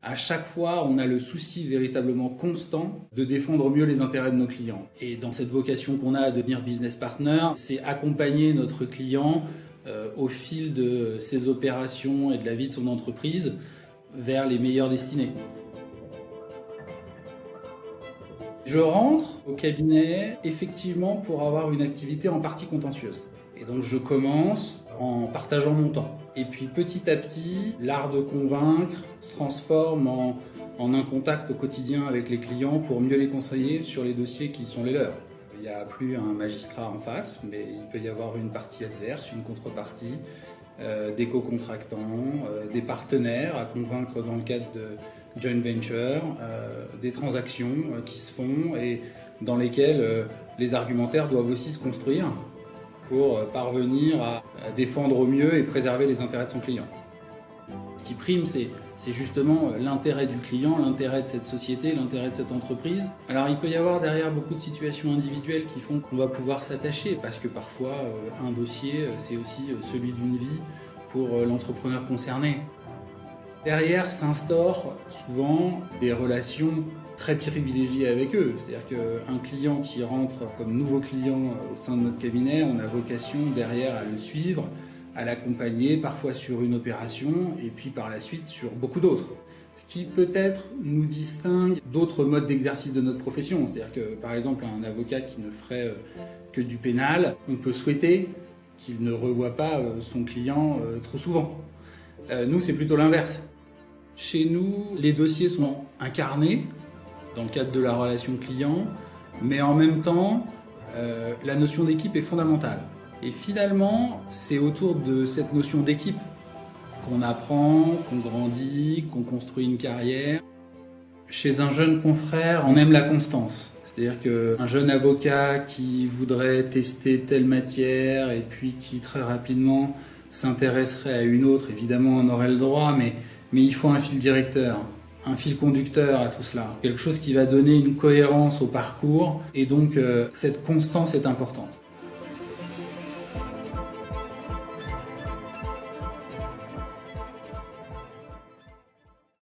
À chaque fois, on a le souci véritablement constant de défendre mieux les intérêts de nos clients. Et dans cette vocation qu'on a à devenir business partner, c'est accompagner notre client au fil de ses opérations et de la vie de son entreprise vers les meilleures destinées. Je rentre au cabinet effectivement pour avoir une activité en partie contentieuse. Et donc je commence en partageant mon temps. Et puis petit à petit, l'art de convaincre se transforme en un contact au quotidien avec les clients pour mieux les conseiller sur les dossiers qui sont les leurs. Il n'y a plus un magistrat en face, mais il peut y avoir une partie adverse, une contrepartie, des co-contractants, des partenaires à convaincre dans le cadre de joint venture, des transactions qui se font et dans lesquelles les argumentaires doivent aussi se construire pour parvenir à défendre au mieux et préserver les intérêts de son client. Ce qui prime, c'est justement l'intérêt du client, l'intérêt de cette société, l'intérêt de cette entreprise. Alors il peut y avoir derrière beaucoup de situations individuelles qui font qu'on va pouvoir s'attacher, parce que parfois un dossier, c'est aussi celui d'une vie pour l'entrepreneur concerné. Derrière s'instaurent souvent des relations très privilégiées avec eux. C'est-à-dire qu'un client qui rentre comme nouveau client au sein de notre cabinet, on a vocation derrière à le suivre, à l'accompagner, parfois sur une opération, et puis par la suite sur beaucoup d'autres. Ce qui peut-être nous distingue d'autres modes d'exercice de notre profession. C'est-à-dire que par exemple un avocat qui ne ferait que du pénal, on peut souhaiter qu'il ne revoie pas son client trop souvent. Nous, c'est plutôt l'inverse. Chez nous, les dossiers sont incarnés dans le cadre de la relation client, mais en même temps, la notion d'équipe est fondamentale. Et finalement, c'est autour de cette notion d'équipe qu'on apprend, qu'on grandit, qu'on construit une carrière. Chez un jeune confrère, on aime la constance. C'est-à-dire qu'un jeune avocat qui voudrait tester telle matière et puis qui très rapidement s'intéresserait à une autre, évidemment on aurait le droit, mais il faut un fil directeur, un fil conducteur à tout cela. Quelque chose qui va donner une cohérence au parcours et donc cette constance est importante.